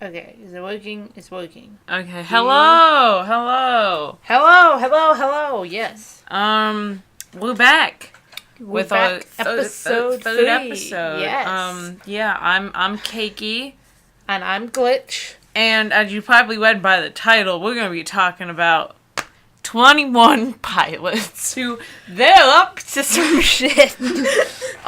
Okay, is it working? It's working. Okay, hello! Yes. We're back. We're back. Episode third 3. episode. Yes. I'm Cakey. And I'm Glitch. And as you probably read by the title, we're going to be talking about 21 pilots who, they're up to some shit. If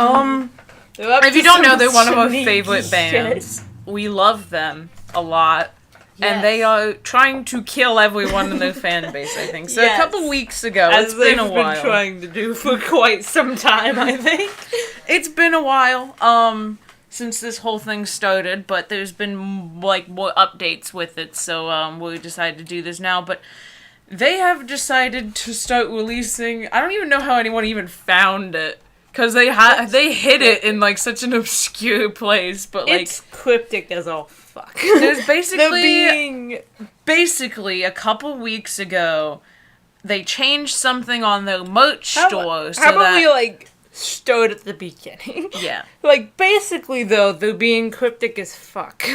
you don't know, they're one of our favorite bands. We love them a lot. Yes. And they are trying to kill everyone in their fan base, I think. So yes. A couple weeks ago, it's been a while. As they've been trying to do for quite some time, I think. It's been a while, since this whole thing started, but there's been, more updates with it, so, we decided to do this now, but they have decided to start releasing, I don't even know how anyone even found it. Because they hid it in, such an obscure place, but, It's cryptic as all fuck. There's basically, a couple weeks ago, they changed something on their merch store. How about we, start at the beginning? Yeah. Basically, though, they're being cryptic as fuck.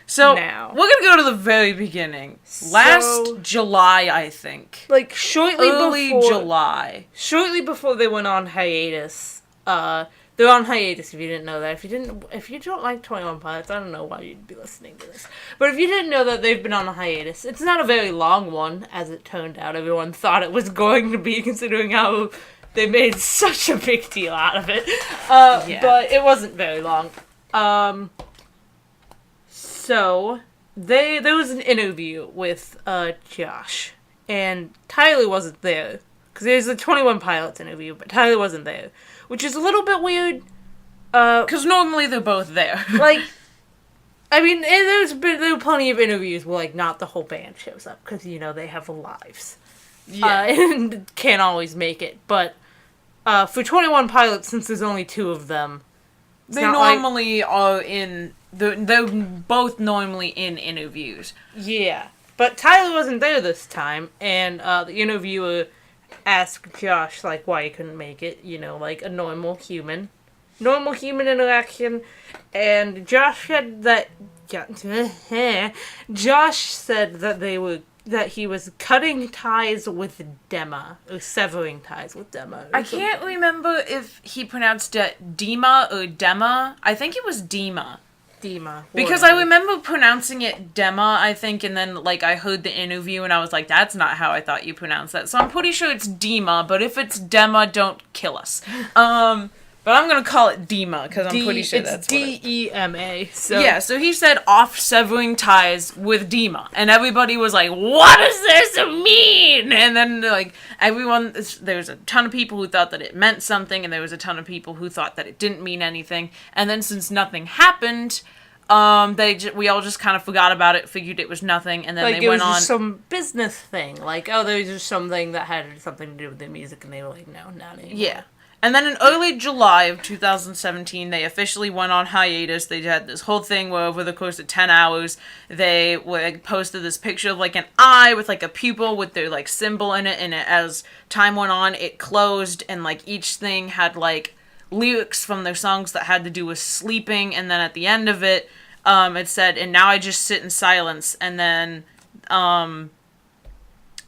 So, now. We're gonna go to the very beginning. Last July, I think. Early July. Shortly before they went on hiatus. They're on hiatus if you didn't know that. If you don't like 21 Pilots, I don't know why you'd be listening to this. But if you didn't know that they've been on a hiatus, it's not a very long one, as it turned out. Everyone thought it was going to be, considering how they made such a big deal out of it. But it wasn't very long. So, there was an interview with, Josh, and Tyler wasn't there, because there's a 21 Pilots interview, but Tyler wasn't there, which is a little bit weird, because normally they're both there. There were plenty of interviews where, not the whole band shows up, because, they have lives. Yeah. And can't always make it, but, for 21 Pilots, since there's only two of them, they normally are in... They're both normally in interviews. Yeah. But Tyler wasn't there this time, and the interviewer asked Josh, why he couldn't make it, a normal human interaction, and Josh said that... Josh said that he was cutting ties with Dema, or severing ties with Dema. I can't remember if he pronounced it Dema or Dema. I think it was Dema. Because I remember pronouncing it Dema, I think, and then, I heard the interview, and I was like, that's not how I thought you pronounced that. So I'm pretty sure it's Dema, but if it's Dema, don't kill us. But I'm gonna call it Dema, because I'm pretty sure that's what it's D-E-M-A, so... Yeah, so he said, off severing ties with Dema, and everybody was like, what does this mean? And then, there was a ton of people who thought that it meant something, and there was a ton of people who thought that it didn't mean anything, and then since nothing happened... we all just kind of forgot about it, figured it was nothing, and then they went on... it was just some business thing. there was just something that had something to do with their music, and they were like, no, not anymore. Yeah. And then in early July of 2017, they officially went on hiatus. They had this whole thing where over the course of 10 hours, they posted this picture of, an eye with, a pupil with their, symbol in it, and as time went on, it closed, and, each thing had, lyrics from their songs that had to do with sleeping, and then at the end of it, it said, and now I just sit in silence, and then,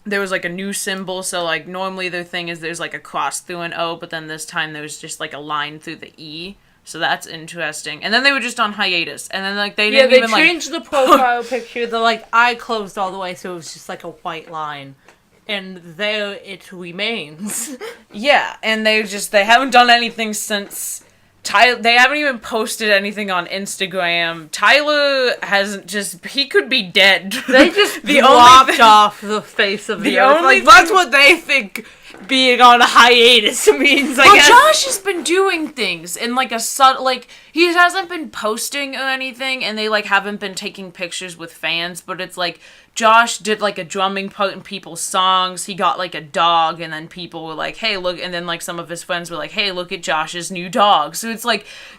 there was, a new symbol, so, normally their thing is there's, a cross through an O, but then this time there was just, a line through the E, so that's interesting. And then they were just on hiatus, and then, they didn't even, they changed the profile picture, the, eye closed all the way, so it was just, a white line. And there it remains. Yeah, and they haven't done anything since... they haven't even posted anything on Instagram. Tyler hasn't he could be dead. They just dropped off the face of the earth. That's what they think being on a hiatus means, I guess. Josh has been doing things in, he hasn't been posting or anything, and they, haven't been taking pictures with fans, but it's, Josh did, a drumming part in people's songs. He got, a dog, and then people were like, hey, look, and then, some of his friends were like, hey, look at Josh's new dog. So it's,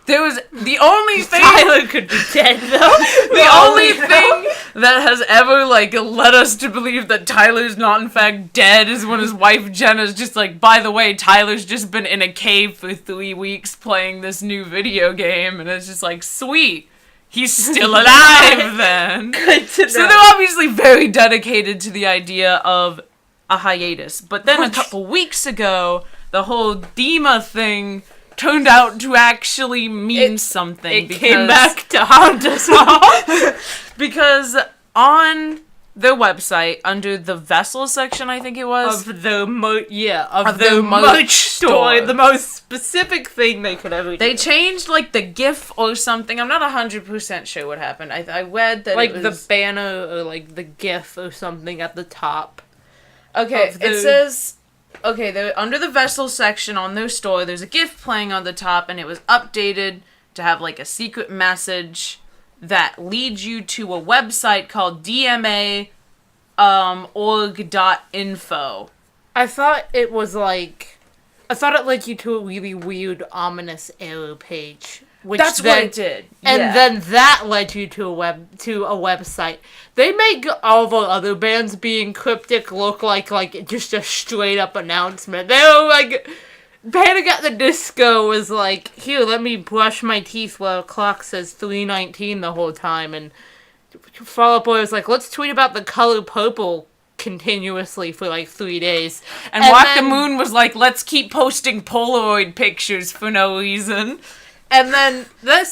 there was the only thing... Tyler could be dead, though. The only thing that has ever, led us to believe that Tyler's not, in fact, dead is when his wife, Jenna's just by the way, Tyler's just been in a cave for 3 weeks playing this new video game, and it's just sweet. He's still alive, then. to So know. they're obviously very dedicated to the idea of a hiatus. But then a couple weeks ago, the whole Dima thing turned out to actually mean something. It came back to haunt us all. Because on their website, under the vessel section, I think it was, Of the merch store. the most specific thing they could ever do. they changed, like, the GIF or something. I'm not 100% sure what happened. I read that like it the was... banner or like the GIF or something at the top. Okay, of the- it says... Okay, they're under the vessel section on their store, there's a GIF playing on the top, and it was updated to have, like, a secret message that leads you to a website called dma.org.info. I thought it led you to a really weird, ominous arrow page. Which That's what it did. And yeah. then that led you to a website. They make all of our other bands being cryptic look like just a straight up announcement. They were like, Panic at the Disco was like, here, let me brush my teeth while a clock says 3:19 the whole time, and Fall Out Boy was like, let's tweet about the color purple continuously for like 3 days. And Walk the Moon was like, let's keep posting Polaroid pictures for no reason. And then and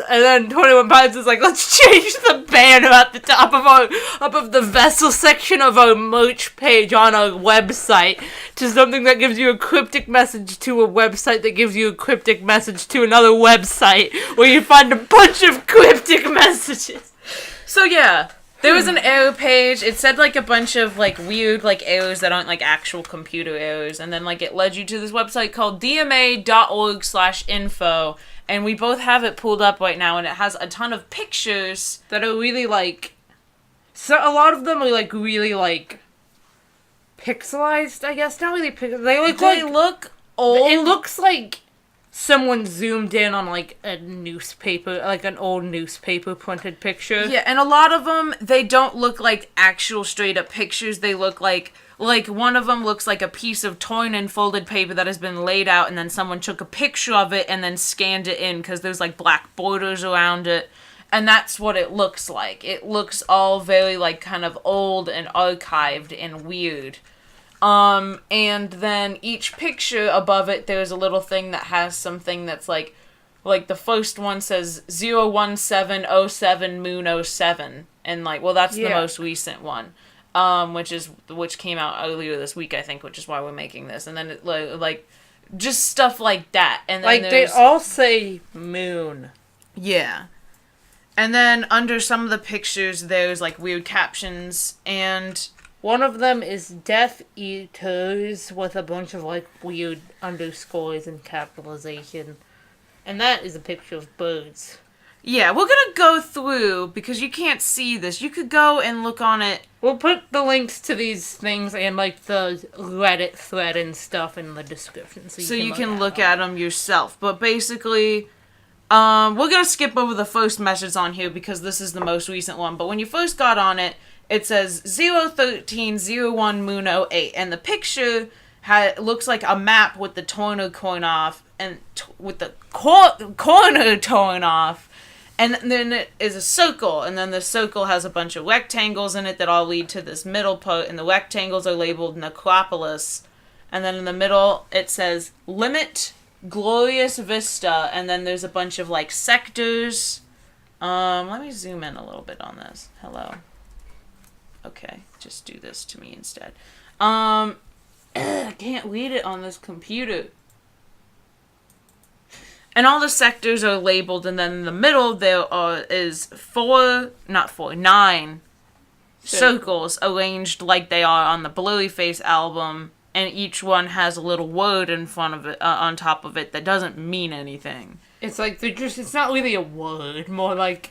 then 21 Pilots is like, let's change the banner at the top of the vessel section of our merch page on our website to something that gives you a cryptic message to a website that gives you a cryptic message to another website where you find a bunch of cryptic messages. So yeah, there was an error page. It said like a bunch of like weird like errors that aren't like actual computer errors, and then like it led you to this website called dma.org/info. And we both have it pulled up right now, and it has a ton of pictures That are really like, so a lot of them are like really like pixelized, I guess. Not really pixelized. They look old. It looks like someone zoomed in on like a newspaper, like an old newspaper printed picture. Yeah, and a lot of them, they don't look like actual straight up pictures. They look like one of them looks like a piece of torn and folded paper that has been laid out, and then someone took a picture of it and then scanned it in because there's like black borders around it. And that's what it looks like. It looks all very like kind of old and archived and weird. And then each picture above it, there's a little thing that has something that's like the first one says 01707 Moon 07. And like, well, that's the most recent one. Which came out earlier this week, I think, which is why we're making this. And then it like just stuff like that. And then like they all say moon. Yeah. And then under some of the pictures, there's like weird captions, and one of them is Death Eaters with a bunch of like weird underscores and capitalization. And that is a picture of birds. Yeah, we're gonna go through, because you can't see this. You could go and look on it. We'll put the links to these things and like the Reddit thread and stuff in the description. So you can look at them yourself. But basically, we're gonna skip over the first message on here because this is the most recent one. But when you first got on it, it says 01301 Moon 08. And the picture looks like a map with the corner torn off. And with the corner torn off. And then it is a circle, and then the circle has a bunch of rectangles in it that all lead to this middle part, and the rectangles are labeled Necropolis. And then in the middle, it says Limit Glorious Vista, and then there's a bunch of, like, sectors. Let me zoom in a little bit on this. Hello. Okay, just do this to me instead. I can't read it on this computer. And all the sectors are labeled, and then in the middle there is 9 circles arranged like they are on the Blurry Face album, and each one has a little word in front of it, on top of it, that doesn't mean anything. It's like it's not really a word, more like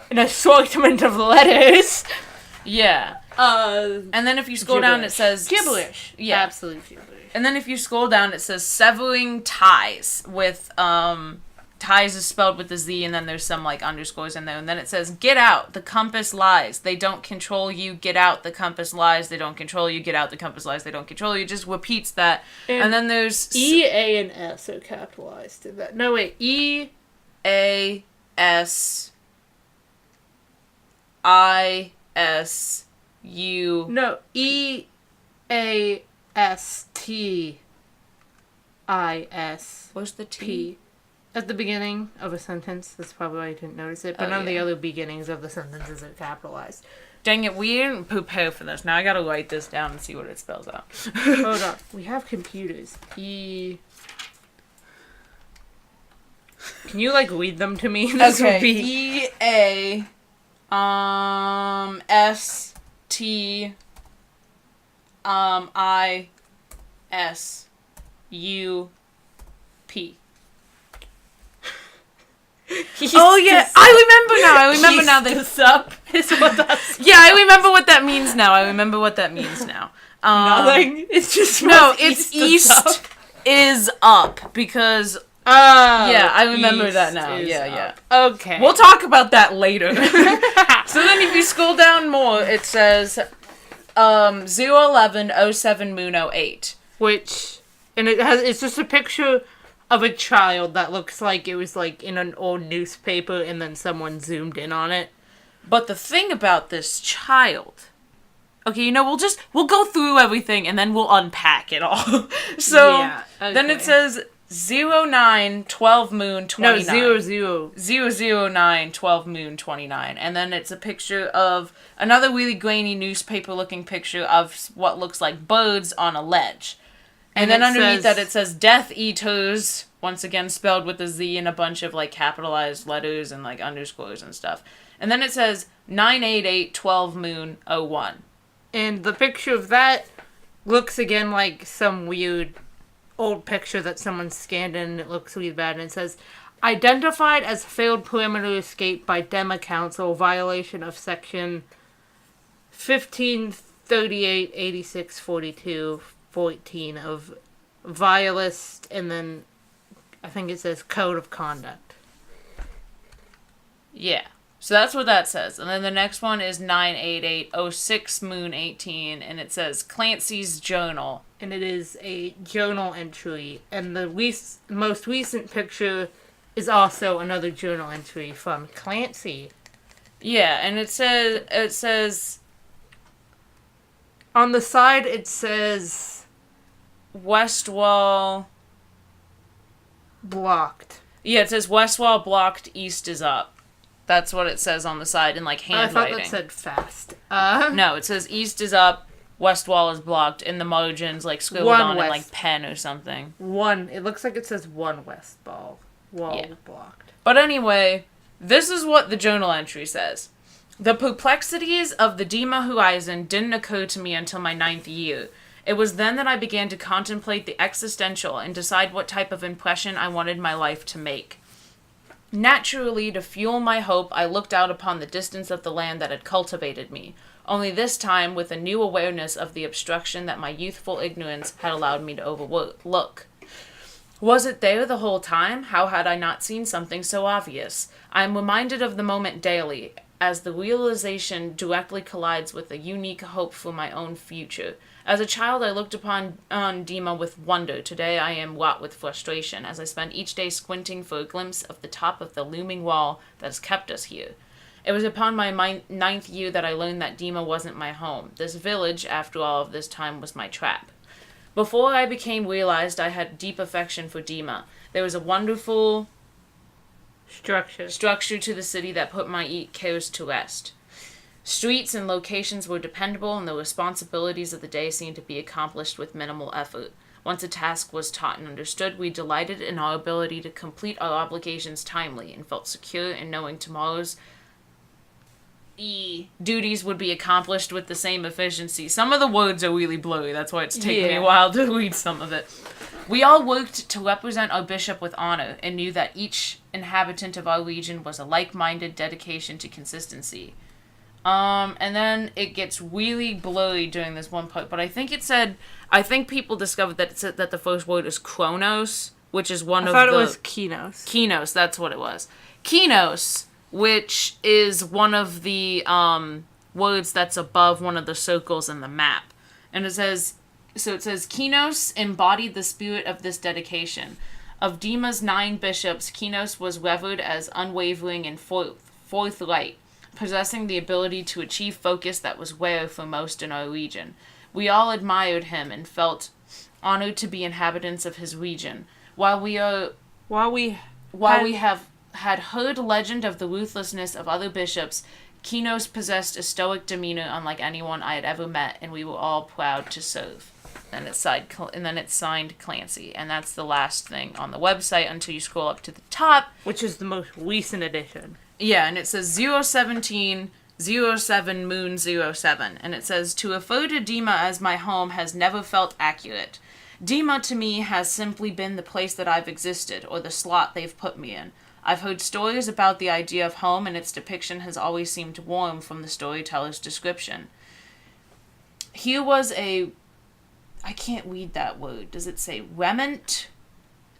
an assortment of letters. Yeah. And then if you scroll down, it says gibberish. Yeah, absolute gibberish. And then if you scroll down, it says severing ties with, ties is spelled with a Z, and then there's some, like, underscores in there. And then it says, get out, the compass lies. They don't control you, get out, the compass lies. They don't control you, get out, the compass lies. They don't control you. Just repeats that. And then there's... E, A, and S are capitalized in that. No, wait. E, A, S, I, No, EASTIS. What's the T? P. At the beginning of a sentence. That's probably why I didn't notice it. But none of the other beginnings of the sentences are capitalized. Dang it, we didn't prepare for this. Now I gotta write this down and see what it spells out. Hold on. We have computers. Can you, like, read them to me? This would be... EASTISUP. Oh yeah, I remember now. This up is what that's. Yeah, I remember what that means now. Nothing. It's just no. It's east is up because. Oh. Yeah, I remember that now. Yeah. Okay. We'll talk about that later. So then, if you scroll down more, it says 01107 Moon 08. Which, and it's just a picture of a child that looks like it was like in an old newspaper and then someone zoomed in on it. But the thing about this child... Okay, we'll go through everything and then we'll unpack it all. So, yeah, okay. Then it says 0912 Moon 29. No, 00912 Moon 29. And then it's a picture of another really grainy newspaper looking picture of what looks like birds on a ledge. And then underneath that it says Death Eaters, once again spelled with a Z and a bunch of like capitalized letters and like underscores and stuff. And then it says 98812 Moon 01. And the picture of that looks again like some weird old picture that someone scanned in and it looks really bad. And it says, identified as failed perimeter escape by Dema Council, violation of section 1538, 86, 42, 14 of violist, and then I think it says code of conduct. Yeah. So that's what that says. And then the next one is 98806 Moon 18, and it says Clancy's Journal. And it is a journal entry. And the most recent picture is also another journal entry from Clancy. Yeah, and it says on the side it says West Wall blocked. Yeah, it says West Wall blocked, East is up. That's what it says on the side in like handwriting. I thought that said fast. No, it says East is up, West Wall is blocked, in the margins like scribbled on in like pen or something. It looks like it says one West Wall blocked. But anyway, this is what the journal entry says. The perplexities of the Dima horizon didn't occur to me until my 9th year. It was then that I began to contemplate the existential and decide what type of impression I wanted my life to make. Naturally, to fuel my hope, I looked out upon the distance of the land that had cultivated me, only this time with a new awareness of the obstruction that my youthful ignorance had allowed me to overlook. Was it there the whole time? How had I not seen something so obvious? I am reminded of the moment daily, as the realization directly collides with a unique hope for my own future. As a child, I looked upon Dima with wonder. Today, I am wrought with frustration, as I spend each day squinting for a glimpse of the top of the looming wall that has kept us here. It was upon my 9th year that I learned that Dima wasn't my home. This village, after all of this time, was my trap. Before I became realized, I had deep affection for Dima. There was a wonderful structure to the city that put my cares to rest. Streets and locations were dependable, and the responsibilities of the day seemed to be accomplished with minimal effort. Once a task was taught and understood, we delighted in our ability to complete our obligations timely, and felt secure in knowing tomorrow's duties would be accomplished with the same efficiency. Some of the words are really blurry, that's why it's taken me a while to read some of it. We all worked to represent our bishop with honor, and knew that each inhabitant of our region was a like-minded dedication to consistency. And then it gets really blurry during this one part, but I think people discovered that it said that the first word is Kronos, which is one of the... I thought it was Kinos. Kinos, that's what it was. Kinos, which is one of the, words that's above one of the circles in the map. And it says, Kinos embodied the spirit of this dedication. Of Dima's 9 bishops, Kinos was revered as unwavering and forthright. possessing the ability to achieve focus that was rare for most in our region. We all admired him and felt honored to be inhabitants of his region. While we have had heard legend of the ruthlessness of other bishops, Kinos possessed a stoic demeanor unlike anyone I had ever met, and we were all proud to serve. And then it's signed Clancy, and that's the last thing on the website until you scroll up to the top, which is the most recent edition. Yeah, and it says 017 07 Moon 07, and it says, to refer to Dima as my home has never felt accurate. Dima to me has simply been the place that I've existed, or the slot they've put me in. I've heard stories about the idea of home, and its depiction has always seemed warm from the storyteller's description. Here was a... I can't read that word. Does it say remnant?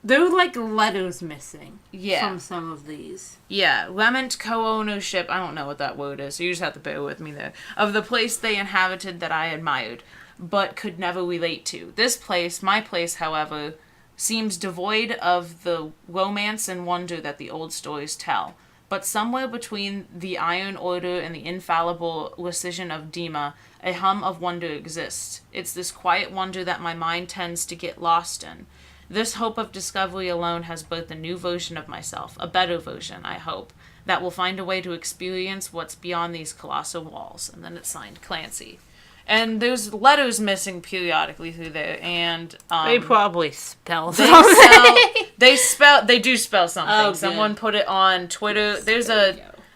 There were, like, letters missing from some of these. Yeah, remnant co-ownership, I don't know what that word is, so you just have to bear with me there, of the place they inhabited that I admired, but could never relate to. This place, my place, however, seems devoid of the romance and wonder that the old stories tell. But somewhere between the Iron Order and the infallible precision of Dima, a hum of wonder exists. It's this quiet wonder that my mind tends to get lost in. This hope of discovery alone has birthed a new version of myself, a better version, I hope, that will find a way to experience what's beyond these colossal walls. And then it's signed Clancy. And there's letters missing periodically through there, and they probably spell something. They do spell something. Oh, someone put it on Twitter.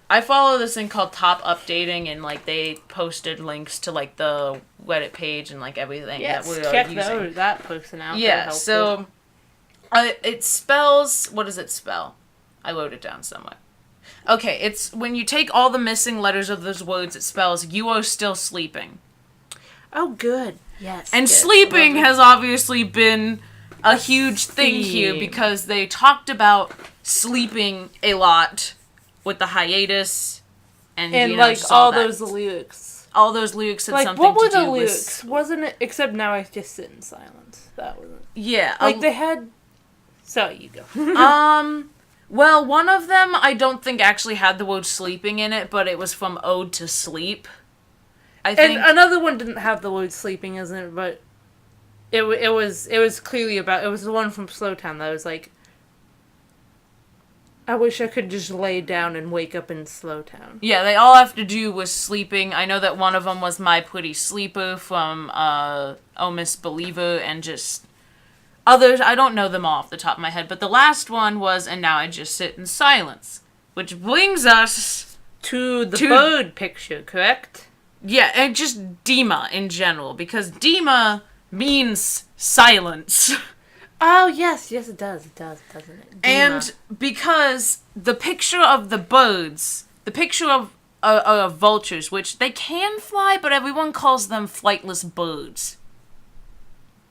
I follow this thing called Top Updating, and like they posted links to like the Reddit page and like everything that we're check using. that person out. Yeah, so it spells. What does it spell? I wrote it down somewhere. Okay, it's when you take all the missing letters of those words, it spells "you are still sleeping." Oh, good. Yes. And sleeping has obviously been a huge thing here because they talked about sleeping a lot with the hiatus and like all those lyrics. All those lyrics had like, something what were to do the lyrics? Wasn't it? Except now I just sit in silence. That wasn't. Yeah. Like they had. So you go. Well, one of them I don't think actually had the word sleeping in it, but it was from Ode to Sleep. I think. And another one didn't have the word sleeping in it, but it was clearly about. It was the one from Slowtown that was like, I wish I could just lay down and wake up in Slowtown. Yeah, they all have to do with sleeping. I know that one of them was My Pretty Sleeper from Oh Miss Believer, and just others. I don't know them all off the top of my head, but the last one was And Now I Just Sit in Silence, which brings us to the bird picture, correct? Yeah, and just Dima in general, because Dima means silence. Oh, yes, it does, doesn't it? Dima. And because the picture of the birds, the picture of vultures, which they can fly, but everyone calls them flightless birds.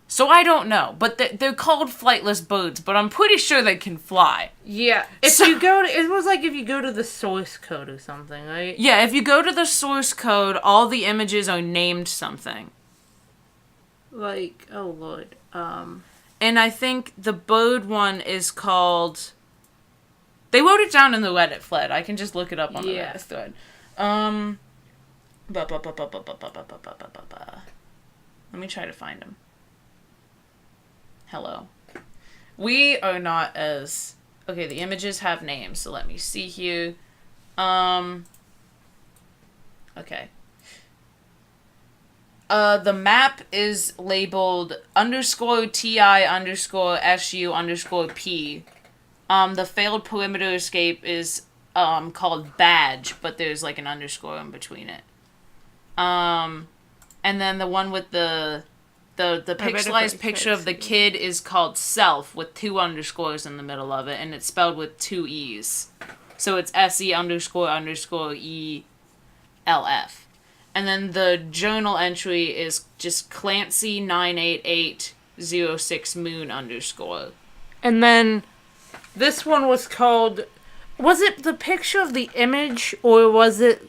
So I don't know, but they're called flightless birds, but I'm pretty sure they can fly. Yeah. It was like if you go to the source code or something, right? Yeah, if you go to the source code, all the images are named something. Like, oh lord, And I think the bird one is called... They wrote it down in the Reddit thread. I can just look it up on the Reddit thread. Let me try to find them. Hello. We are not as... Okay, the images have names, so let me see here. Okay. The map is labeled _TI_SU_P. The failed perimeter escape is called badge, but there's like an underscore in between it. And then the one with the pixelized picture of the kid is called self with 2 underscores in the middle of it, and it's spelled with 2 E's. So it's SE__ELF. And then the journal entry is just Clancy98806 moon _. And then this one was called... Was it the picture of the image, or was it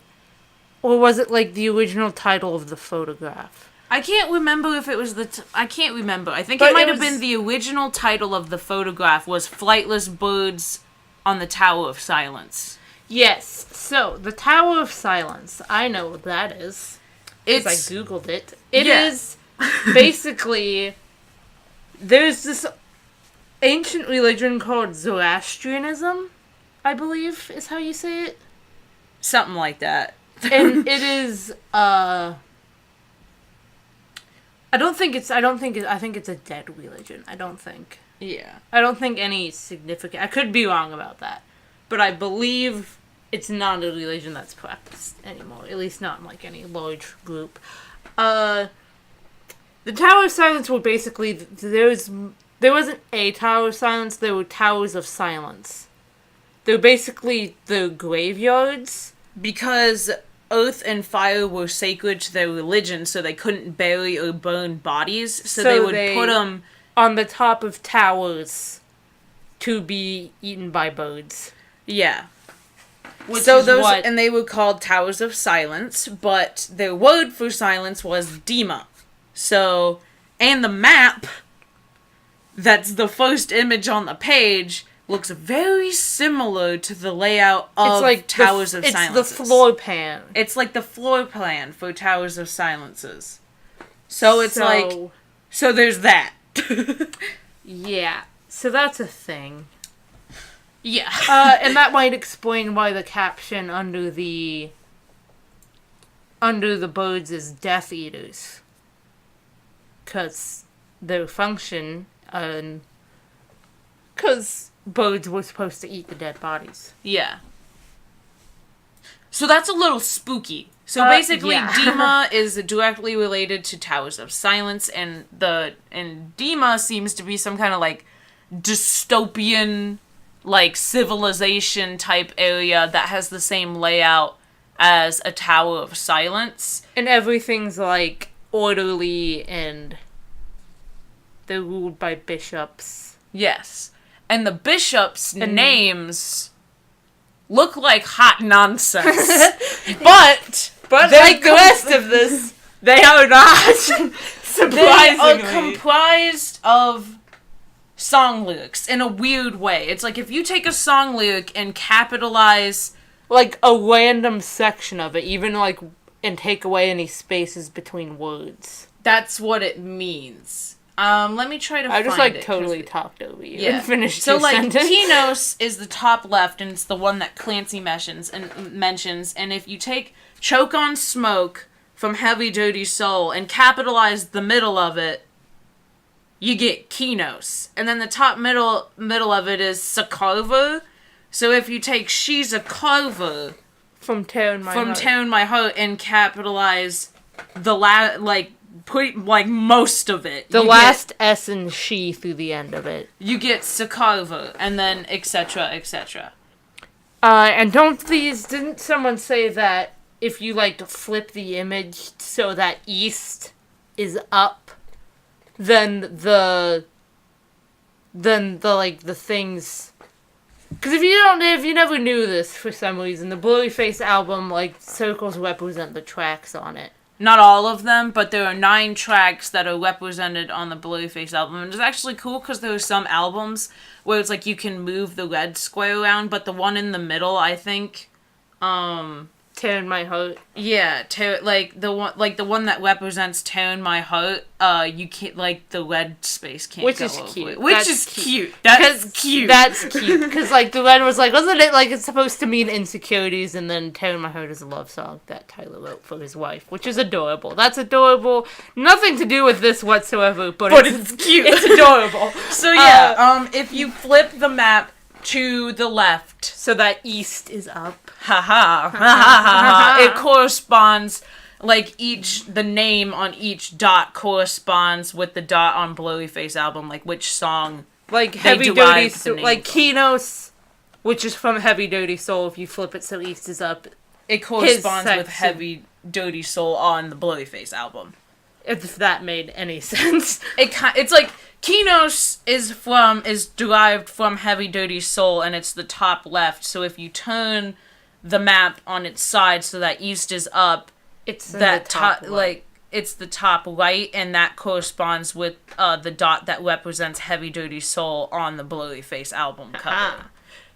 like the original title of the photograph? I can't remember if it was I can't remember. I think it might have been the original title of the photograph was Flightless Birds on the Tower of Silence. Yes. So, the Tower of Silence. I know what that is. Because I googled it. It is basically... There's this ancient religion called Zoroastrianism, I believe is how you say it. Something like that. And it is, I think it's a dead religion. I don't think any significant... I could be wrong about that. But I believe it's not a religion that's practiced anymore. At least not in, like, any large group. The Tower of Silence were basically... There wasn't a Tower of Silence, there were Towers of Silence. They're basically the graveyards. Because earth and fire were sacred to their religion, so they couldn't bury or burn bodies, so they would put them... on the top of towers to be eaten by birds. Yeah. What... And they were called Towers of Silence, but their word for silence was Dima. So, and the map, that's the first image on the page, looks very similar to the layout of Towers of Silences. It's the floor plan. It's like the floor plan for Towers of Silences. So it's so there's that. Yeah. So that's a thing. Yeah. And that might explain why the caption under the birds is Death Eaters. Because their function, because birds were supposed to eat the dead bodies. Yeah. So that's a little spooky. So basically, yeah. Dima is directly related to Towers of Silence, and Dima seems to be some kind of, like, dystopian, like, civilization type area that has the same layout as a Tower of Silence. And everything's, like, orderly, and they're ruled by bishops. Yes. And the bishops' names look like hot nonsense. but like the rest of this, they are not. Surprisingly. They are comprised of song lyrics in a weird way. It's like if you take a song lyric and capitalize... like a random section of it, even like, and take away any spaces between words. That's what it means. Let me try to find it. I just, like, totally talked over you and finished your sentence. Kinos is the top left, and it's the one that Clancy mentions, and if you take Choke on Smoke from Heavy Dirty Soul and capitalize the middle of it, you get Kinos. And then the top middle of it is Sakarva. So if you take She's a Carver from Tearing My Heart and capitalize the put most of it. The last S and she through the end of it. You get Sakarva, and then etc. etc. And didn't someone say that if you flip the image so that east is up, then the things... Because if you never knew this for some reason, the Blurryface album, circles represent the tracks on it. Not all of them, but there are 9 tracks that are represented on the Blurryface album. And it's actually cool because there are some albums where it's you can move the red square around, but the one in the middle, I think, Tearing My Heart. Yeah, the one that represents Tearing My Heart, you can't, the red space can't Which go is over cute. it. Which is cute. That's cute. That's cute. Because, the red was wasn't it, it's supposed to mean insecurities, and then Tearing My Heart is a love song that Tyler wrote for his wife, which is adorable. That's adorable. Nothing to do with this whatsoever, but it's cute. It's adorable. So, yeah, if you flip the map to the left, so that east is up. It corresponds, the name on each dot corresponds with the dot on Blurryface album, which song Heavy Dirty Soul, Kinos, which is from Heavy Dirty Soul, if you flip it so east is up. It corresponds with Heavy Dirty Soul on the Blurryface album. If that made any sense. It's Kinos is derived from Heavy Dirty Soul, and it's the top left, so if you turn the map on its side so that east is up, it's that top right. It's the top right, and that corresponds with the dot that represents Heavy Dirty Soul on the Blurryface album cover.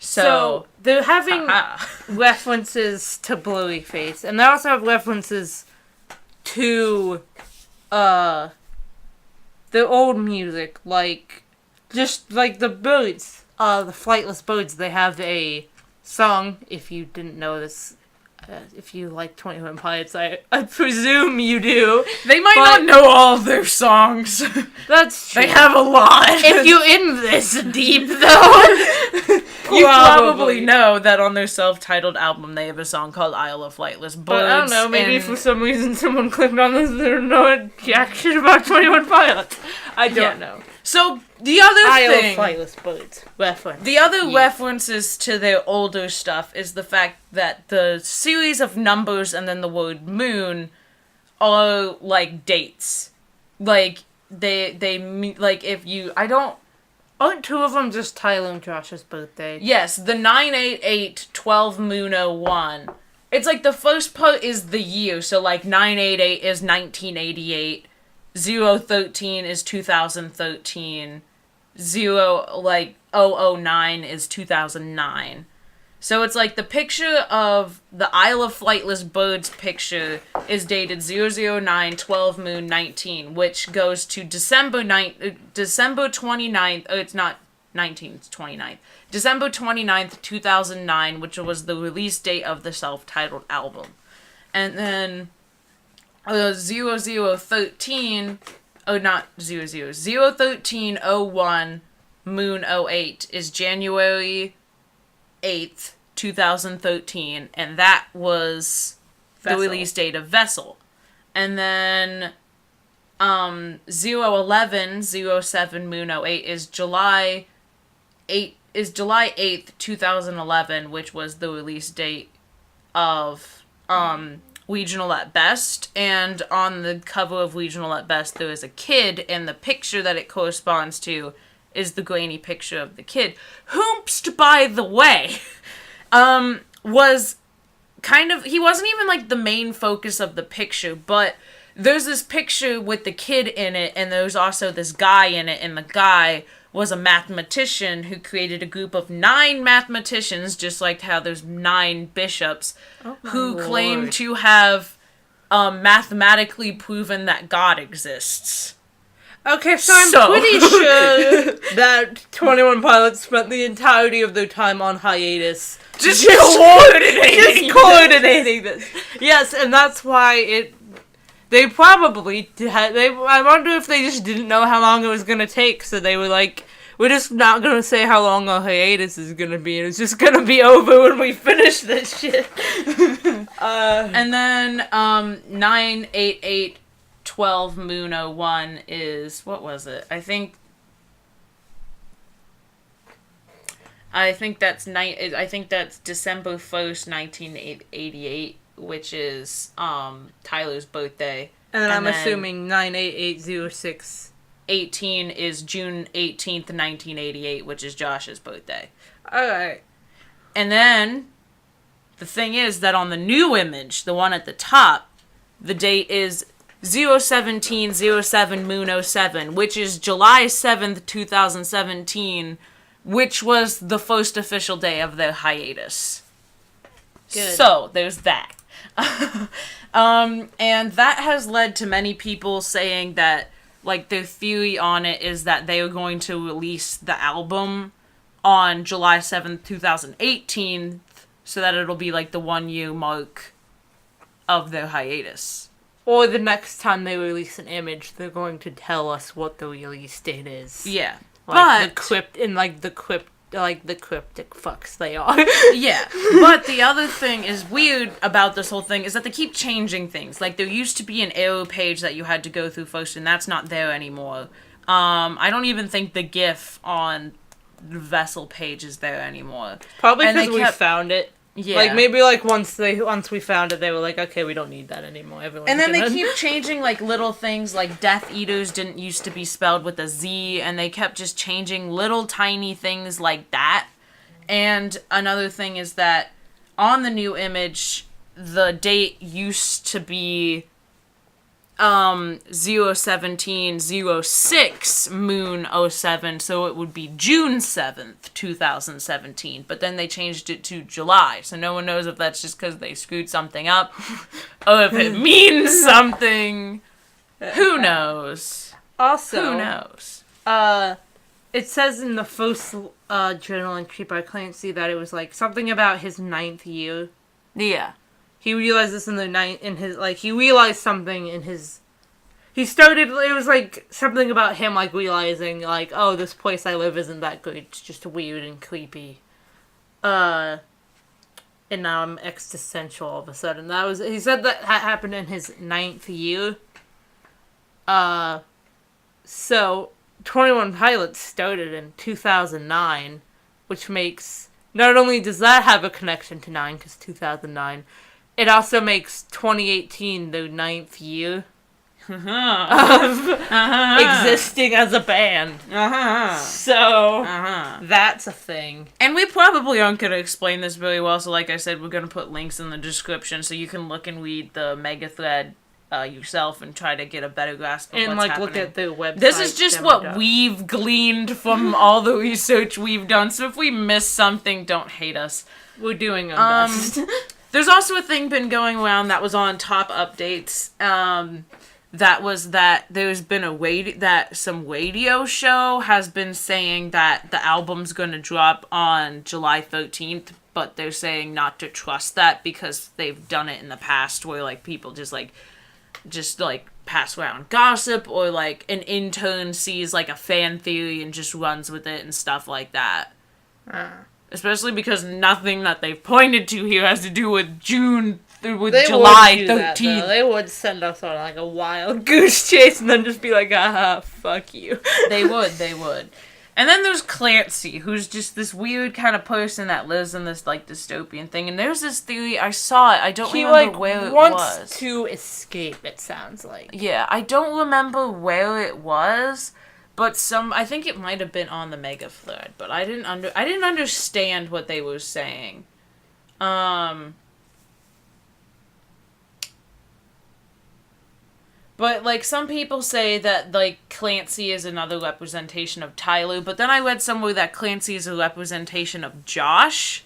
So they're having haha. references to Blurryface, and they also have references to the old music, like just like the birds, the flightless birds. They have a song. If you didn't know this, if you like 21 Pilots, I presume you do. They might But- not know all of their songs. That's true. They have a lot. If you're in this deep, though, You probably know that on their self-titled album they have a song called Isle of Flightless Birds. But I don't know, maybe and- for some reason someone clicked on this and they don't know jack shit about 21 Pilots. I don't know. So, the other Isle thing... of Flightless Birds reference. The other references to their older stuff is the fact that the series of numbers and then the word moon are, like, dates. Like, they mean, like, if you... Aren't two of them just Tyler and Josh's birthday? Yes, the 988-12 Moon 01. It's like the first part is the year, so like 988 is 1988, 013 is 2013, 009 is 2009. So it's like the picture of the Isle of Flightless Birds picture is dated 009-12 Moon 19, which goes to December 29th, it's not 19, it's 29th. December 29th, 2009, which was the release date of the self-titled album. And then 0013, oh not 01301 Moon 08 is January 8th, 2013, and that was Vessel. the release date of Vessel. And then 01107 Moon 08 is July 8th, 2011, which was the release date of Regional at Best. And on the cover of Regional at Best there is a kid, and the picture that it corresponds to is the grainy picture of the kid. Whomst, by the way, was kind of... He wasn't even, like, the main focus of the picture, but there's this picture with the kid in it, and there's also this guy in it, and the guy was a mathematician who created a group of 9 mathematicians, just like how there's 9 bishops, who claim to have mathematically proven that God exists. Okay, so I'm pretty sure that 21 Pilots spent the entirety of their time on hiatus. Just coordinating this. Yes, and that's why they probably I wonder if they just didn't know how long it was gonna take, so they were like, we're just not gonna say how long our hiatus is gonna be, and it's just gonna be over when we finish this shit. And then 988-12 Moon 01 is, what was it? I think that's December 1st, 1988, which is Tyler's birthday. And then I'm assuming 98806. 18 is June 18th, 1988, which is Josh's birthday. Alright. And then the thing is that on the new image, the one at the top, the date is 01707 Moon 07, which is July 7th, 2017, which was the first official day of their hiatus. Good. So, there's that. And that has led to many people saying that, like, their theory on it is that they are going to release the album on July 7th, 2018, so that it'll be, like, the 1 year mark of their hiatus. Or the next time they release an image, they're going to tell us what the release date is. Yeah. Like the cryptic fucks they are. Yeah. But the other thing is weird about this whole thing is that they keep changing things. Like, there used to be an arrow page that you had to go through first, and that's not there anymore. I don't even think the GIF on the Vessel page is there anymore. Probably because we found it. Yeah. Like, maybe, like, once we found it, they were like, okay, we don't need that anymore. Everyone's And then they gonna- keep changing, like, little things, like Death Eaters didn't used to be spelled with a Z, and they kept just changing little tiny things like that. And another thing is that on the new image, the date used to be 01706 Moon '07, so it would be June 7th, 2017. But then they changed it to July, so no one knows if that's just because they screwed something up, or if it means something. Who knows? Also, who knows? It says in the first journal entry by Clancy that it was like something about his 9th year. Yeah. He realized this he realized something in his... it was like something about him, like, realizing, like, oh, this place I live isn't that good, it's just weird and creepy. And now I'm existential all of a sudden. He said that happened in his 9th year. So, 21 Pilots started in 2009, which makes... Not only does that have a connection to 9, because 2009, it also makes 2018 their 9th year of existing as a band. So, that's a thing. And we probably aren't going to explain this very well, so like I said, we're going to put links in the description so you can look and read the mega thread yourself and try to get a better grasp of what's happening. Look at the website. This is just what we've gleaned from all the research we've done, so if we miss something, don't hate us. We're doing our best. There's also a thing been going around that was on top updates, that was that there's been some radio show has been saying that the album's gonna drop on July 13th, but they're saying not to trust that because they've done it in the past where, like, people just pass around gossip, or, like, an intern sees, like, a fan theory and just runs with it and stuff like that. Especially because nothing that they've pointed to here has to do with July 13th. They would send us on, like, a wild goose chase and then just be like, fuck you. They would. And then there's Clancy, who's just this weird kind of person that lives in this, like, dystopian thing. And there's this theory, I saw it, I don't remember where it was. He wants to escape, it sounds like. Yeah, I don't remember where it was, but I think it might have been on the Mega thread, but I didn't understand what they were saying. But, like, some people say that, like, Clancy is another representation of Tyler, but then I read somewhere that Clancy is a representation of Josh.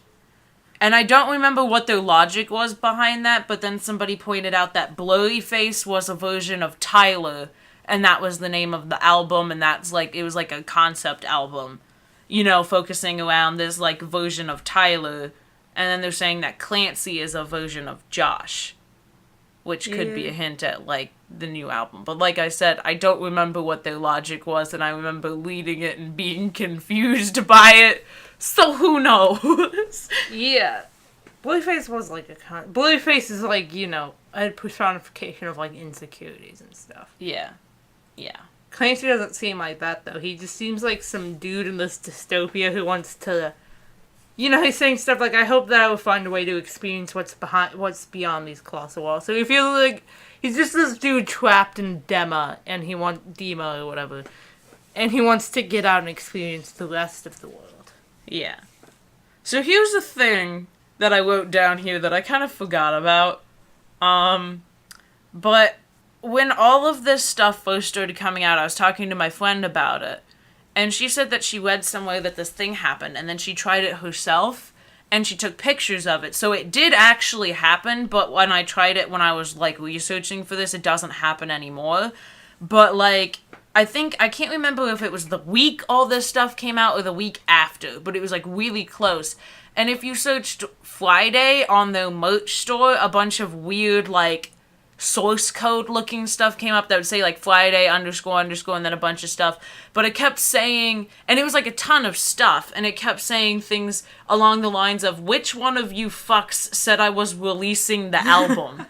And I don't remember what their logic was behind that, but then somebody pointed out that Blurry Face was a version of Tyler, and that was the name of the album, and that's, like, it was, like, a concept album, you know, focusing around this, like, version of Tyler, and then they're saying that Clancy is a version of Josh, which could be a hint at, like, the new album. But like I said, I don't remember what their logic was, and I remember reading it and being confused by it, so who knows? Yeah. Blueface was like Blueface is like, you know, a personification of, like, insecurities and stuff. Yeah. Clancy doesn't seem like that, though. He just seems like some dude in this dystopia who wants to... You know, he's saying stuff like, I hope that I will find a way to experience what's beyond these colossal walls. So he feels like he's just this dude trapped in Dema, and he wants Dema or whatever, and he wants to get out and experience the rest of the world. Yeah. So here's the thing that I wrote down here that I kind of forgot about. But when all of this stuff first started coming out, I was talking to my friend about it. And she said that she read somewhere that this thing happened, and then she tried it herself, and she took pictures of it. So it did actually happen, but when I tried it when I was, like, researching for this, it doesn't happen anymore. But, like, I can't remember if it was the week all this stuff came out or the week after, but it was, like, really close. And if you searched Friday on their merch store, a bunch of weird, like, source code looking stuff came up that would say, like, Friday __ and then a bunch of stuff, but it kept saying, and it was like a ton of stuff, and it kept saying things along the lines of, which one of you fucks said I was releasing the album?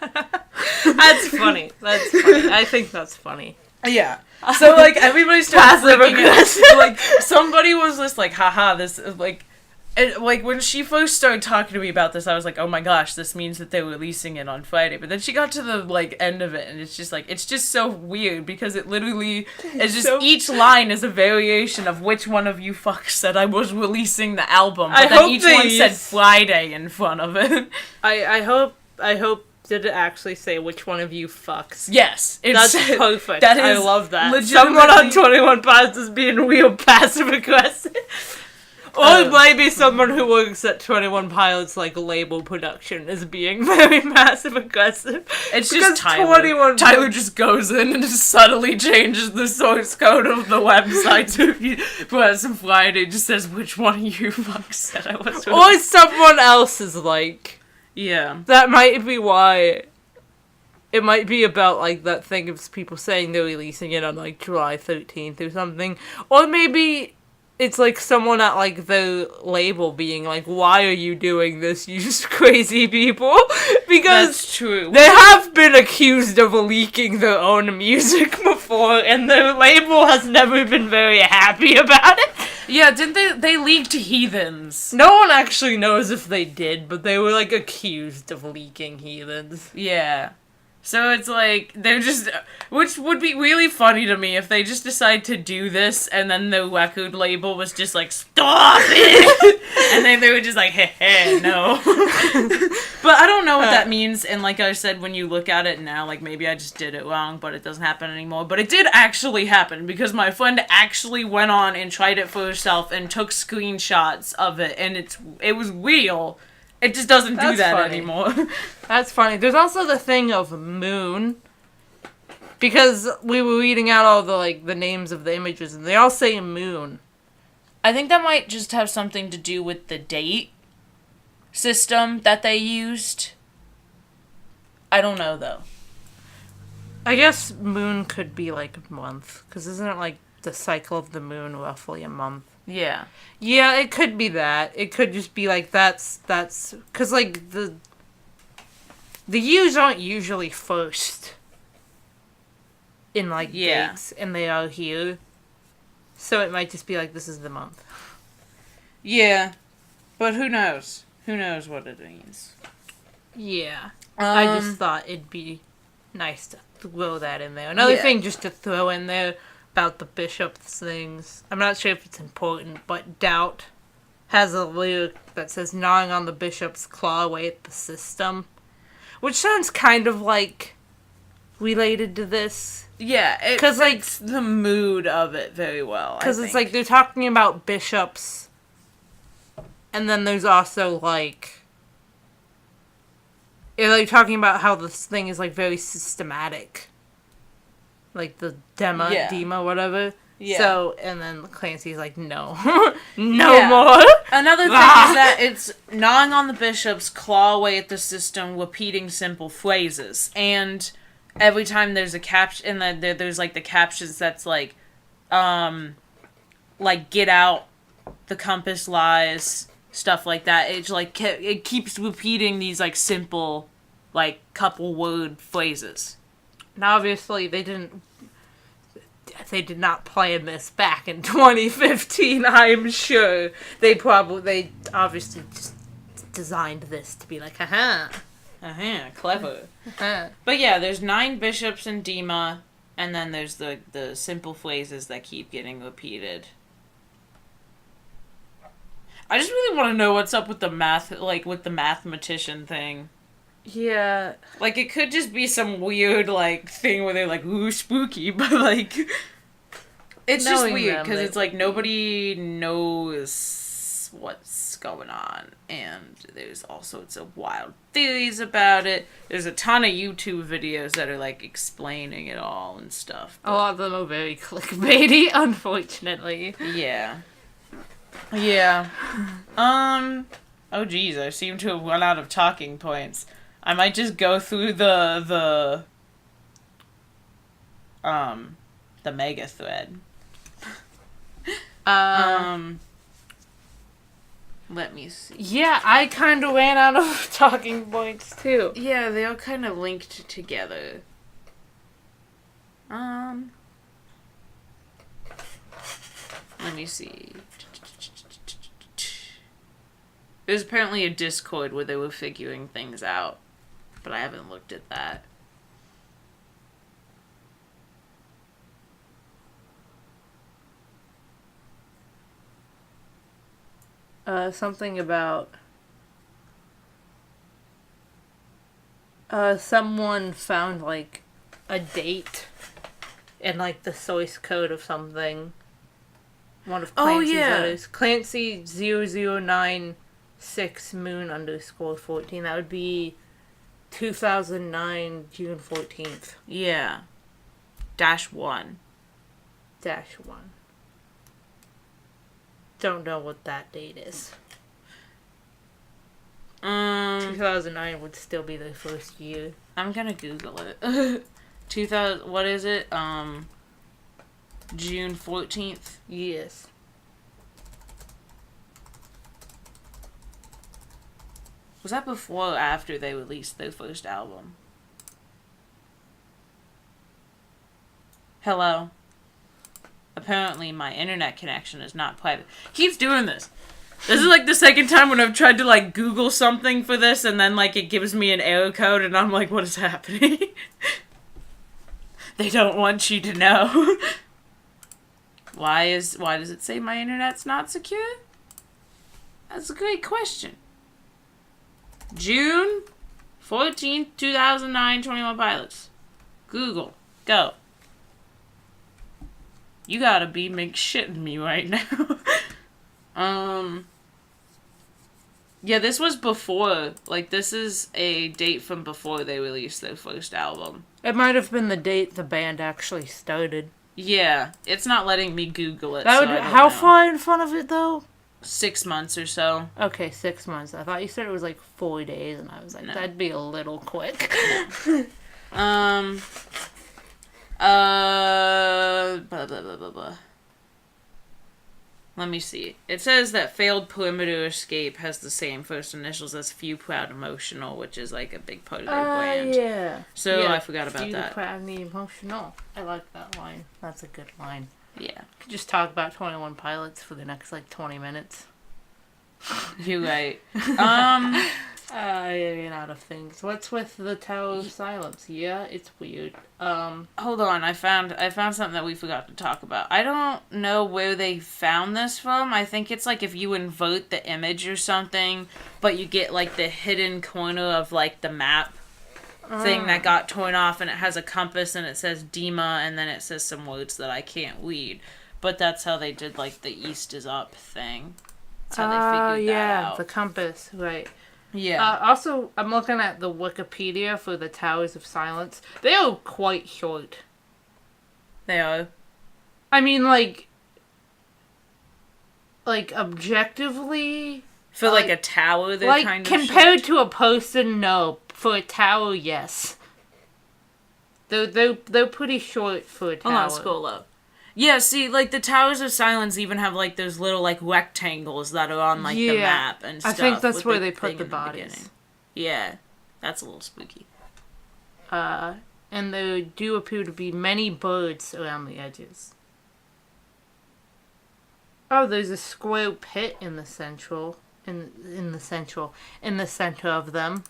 That's funny. I think that's funny. Yeah. So, like, everybody started looking at, like, somebody was just like, haha, this is, like, and, like, when she first started talking to me about this, I was like, oh my gosh, this means that they're releasing it on Friday. But then she got to the, like, end of it, and it's just, like, it's just so weird, because it literally is just, each line is a variation of which one of you fucks said I was releasing the album. But then each one said Friday in front of it. I hope Did it actually say which one of you fucks? Yes, That's perfect. That I is love that. legitimately- Someone on 21 Pilots is being real passive aggressive. Or maybe someone who works at 21 Pilots, like, label production is being very passive aggressive. It's Because just Tyler. Tyler just goes in and just subtly changes the source code of the website. So if you put some Friday, it just says which one of you fucks said I was. Or someone else is like... Yeah. That might be why... It might be about, like, that thing of people saying they're releasing it on, like, July 13th or something. Or maybe it's, like, someone at, like, the label being like, why are you doing this, you just crazy people? Because That's true. they have been accused of leaking their own music before, and their label has never been very happy about it. Yeah, didn't they leaked Heathens? No one actually knows if they did, but they were, like, accused of leaking Heathens. Yeah. So it's like, they're just, which would be really funny to me if they just decide to do this and then the record label was just like, stop it! And then they were just like, heh, no. But I don't know what that means, and like I said, when you look at it now, like maybe I just did it wrong, but it doesn't happen anymore. But it did actually happen, because my friend actually went on and tried it for herself and took screenshots of it, and it was real. It just doesn't do that anymore. That's funny. There's also the thing of moon. Because we were reading out all the, like, the names of the images, and they all say moon. I think that might just have something to do with the date system that they used. I don't know, though. I guess moon could be, like, a month. Because isn't it, like, the cycle of the moon roughly a month? Yeah. Yeah, it could be that. It could just be like that's because like the U's aren't usually first in like dates, and they are here, so it might just be like this is the month. Yeah, but who knows? Who knows what it means? Yeah, I just thought it'd be nice to throw that in there. Another thing just to throw in there about the bishops things. I'm not sure if it's important, but Doubt has a lyric that says, gnawing on the bishop's claw away at the system. Which sounds kind of like related to this. Yeah, it fits like the mood of it very well. Because it's like they're talking about bishops, and then there's also like... They're talking about how this thing is like very systematic. Like the demo, whatever. Yeah. So, and then Clancy's like, no. More. Another thing is that it's gnawing on the bishop's claw away at the system, repeating simple phrases. And every time there's a caption, and there's like the captions that's like get out, the compass lies, stuff like that. It's like, it keeps repeating these like simple, like couple word phrases. Now, obviously, they did not plan this back in 2015, I'm sure. They obviously just designed this to be like, clever. But yeah, there's 9 bishops in Dima, and then there's the simple phrases that keep getting repeated. I just really want to know what's up with the with the mathematician thing. Yeah. Like, it could just be some weird, like, thing where they're like, ooh, spooky, but, like, it's just weird, because it's like, nobody knows what's going on, and there's all sorts of wild theories about it. There's a ton of YouTube videos that are, like, explaining it all and stuff. But... A lot of them are very clickbaity, unfortunately. Yeah. Yeah. Oh, geez, I seem to have run out of talking points. I might just go through the mega thread. Let me see. Yeah, I kind of ran out of talking points, too. Yeah, they all kind of linked together. Let me see. There's apparently a Discord where they were figuring things out, but I haven't looked at that. Something about... Someone found, like, a date in, like, the source code of something. One of Clancy's letters. Clancy 0096 moon underscore 14. That would be 2009 June 14th. Yeah. -1. -1. Don't know what that date is. 2009 would still be the first year. I'm gonna Google it. 2000, what is it? June 14th? Yes. Was that before or after they released their first album? Hello? Apparently my internet connection is not private. Keeps doing this. This is like the second time when I've tried to like Google something for this and then like it gives me an error code and I'm like, what is happening? They don't want you to know. Why does it say my internet's not secure? That's a great question. June 14th, 2009, 21 Pilots. Google. Go. You gotta be McShitting me right now. Yeah, this was before. Like, this is a date from before they released their first album. It might have been the date the band actually started. Yeah, it's not letting me Google it. That would, so I don't how know. far in front of it, though? 6 months or so. Okay, 6 months. I thought you said it was like 4 days, and I was like, No. that'd be a little quick. Blah, blah, blah, blah, blah. Let me see. It says that Failed Perimeter Escape has the same first initials as Few Proud Emotional, which is like a big part of their brand. Yeah. So Yeah, I forgot about Few that. Proud and Emotional. I like that line. That's a good line. Yeah. Could just talk about 21 Pilots for the next like 20 minutes. You're right. Ran out of things. What's with the Tower of Silence? Yeah, it's weird. Hold on, I found something that we forgot to talk about. I don't know where they found this from. I think it's like if you invert the image or something, but you get like the hidden corner of like the map thing that got torn off, and it has a compass and it says Dima, and then it says some words that I can't read. But that's how they did like the East is Up thing. That's how they figured that out. The compass, right. Yeah. Also, I'm looking at the Wikipedia for the Towers of Silence. They are quite short. They are. I mean, like objectively... For like a tower, they're like, kind of compared short. to a person, no. For a tower, yes. They're pretty short for a tower. Hold on, scroll up. Yeah, see, like, the Towers of Silence even have, like, those little, like, rectangles that are on, like, the map and stuff. I think that's with where the they put thing the in bodies. beginning. Yeah, that's a little spooky. And there do appear to be many birds around the edges. Oh, there's a square pit in the central, in the center of them.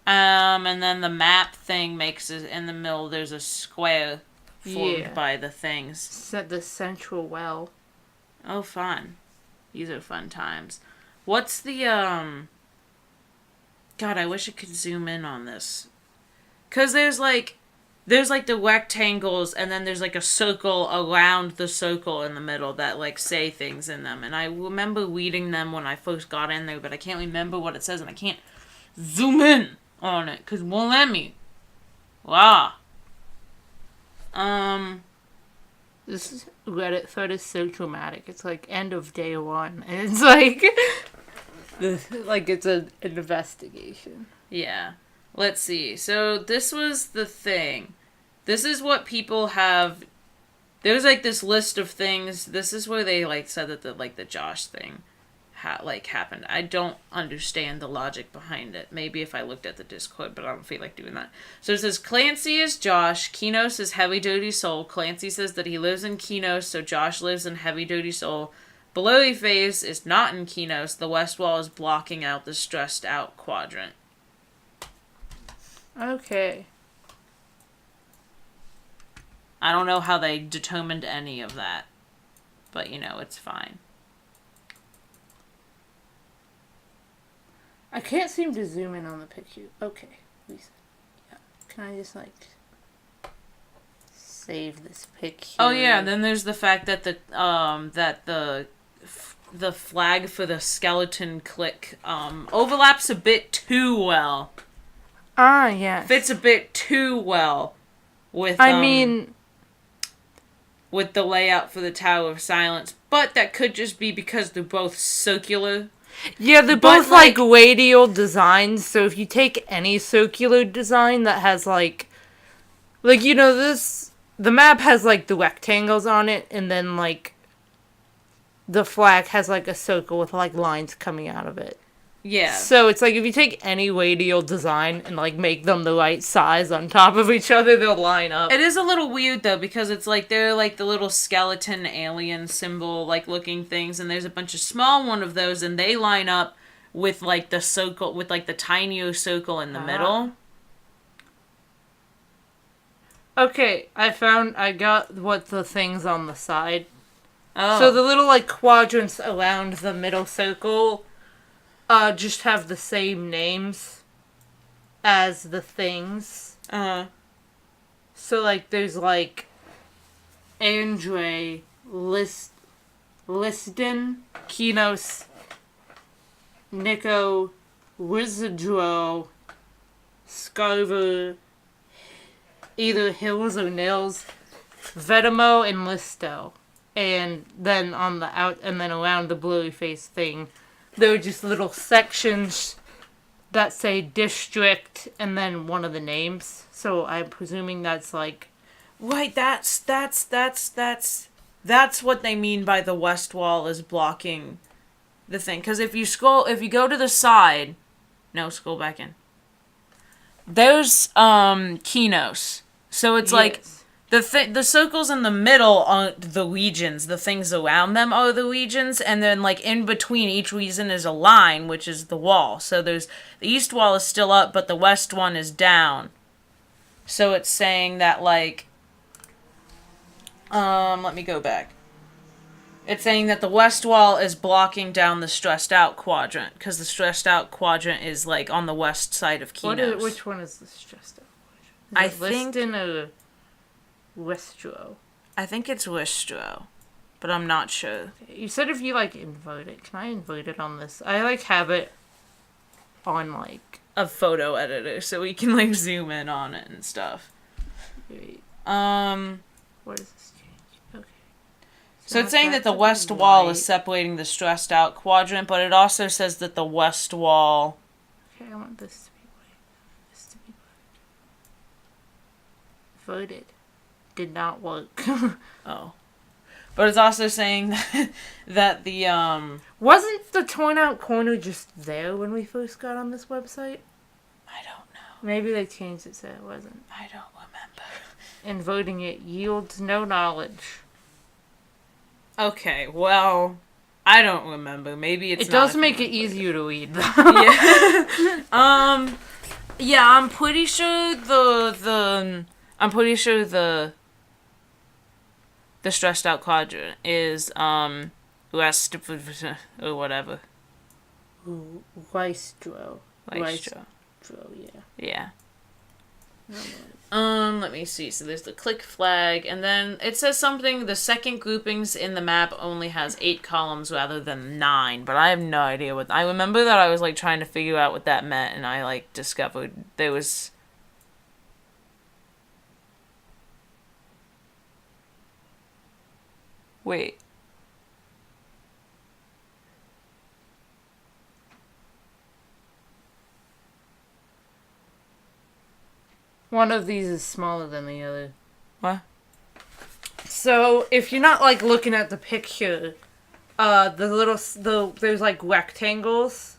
And then the map thing makes it, in the middle, there's a square formed by the things. Set the central well. Oh, fun. These are fun times. What's the, God, I wish I could zoom in on this. 'Cause there's like the rectangles, and then there's like a circle around the circle in the middle that like say things in them. And I remember reading them when I first got in there, but I can't remember what it says, and I can't zoom in on it, 'cause it won't let me. Wow. This Reddit thread is so traumatic. It's like end of day one, and it's like, like it's an investigation. Yeah. Let's see. So this was the thing. This is what people have. There's like this list of things. This is where they like said that the Josh thing happened. I don't understand the logic behind it. Maybe if I looked at the Discord, but I don't feel like doing that. So it says Clancy is Josh, Kinos is Heavy Dirty Soul. Clancy says that he lives in Kinos, so Josh lives in Heavy Dirty Soul. Blurry Face is not in Kinos. The west wall is blocking out the stressed out quadrant. Okay. I don't know how they determined any of that, but it's fine. I can't seem to zoom in on the picture. Okay. Lisa. Can I just, like, save this pic here? Oh yeah, then there's the fact that the flag for the skeleton clique overlaps a bit too well. Ah, yes. Fits a bit too well with with the layout for the Tower of Silence, but that could just be because they're both circular. Yeah, they're both, like, radial designs, so if you take any circular design that has, like, you know, the map has, like, the rectangles on it, and then, like, the flag has, like, a circle with, like, lines coming out of it. Yeah. So it's like if you take any radial design and like make them the right size on top of each other, they'll line up. It is a little weird though because it's like they're like the little skeleton alien symbol like looking things, and there's a bunch of small one of those, and they line up with like the circle with like the tinier circle in the middle. Okay, I got what the things on the side. Oh. So the little like quadrants around the middle circle just have the same names as the things. So, like, there's, like, Andre, Liston, Kinos, Nico, Wizardro, Scarver, either Hills or Nils, Vetamo, and Listo. And then around the blurry face thing, there are just little sections that say district and then one of the names. So I'm presuming that's like... Right, that's what they mean by the west wall is blocking the thing. Because if you go to the side... No, scroll back in. There's, Kinos. So it's like... The circles in the middle are the regions. The things around them are the regions. And then, like, in between each region is a line, which is the wall. So there's... The east wall is still up, but the west one is down. So it's saying that, like... let me go back. It's saying that the west wall is blocking down the stressed out quadrant. Because the stressed out quadrant is, like, on the west side of Kinos. Which one is the stressed out quadrant? Is it Liston or... Westro. I think it's Westro, but I'm not sure. You said if you, like, invert it. Can I invert it on this? I, like, have it on, like... a photo editor, so we can, like, zoom in on it and stuff. Wait. What does this change? Okay. So it's saying that the west wall is separating the stressed out quadrant, but it also says that the west wall... Okay, I want this to be white. This to be white. Voted. Did not work. Oh. But it's also saying that the, Wasn't the torn out corner just there when we first got on this website? I don't know. Maybe they changed it so it wasn't. I don't remember. And voting it yields no knowledge. Okay, well, I don't remember. Maybe it's It does make it easier to read, though. Yeah. Yeah, I'm pretty sure the stressed out quadrant is west or whatever. Rystro, yeah. Let me see. So there's the click flag, and then it says something. The second groupings in the map only has 8 columns rather than 9, but I have no idea what. I remember that I was like trying to figure out what that meant, and I like discovered there was. Wait. One of these is smaller than the other. What? So, if you're not, like, looking at the picture, there's, like, rectangles,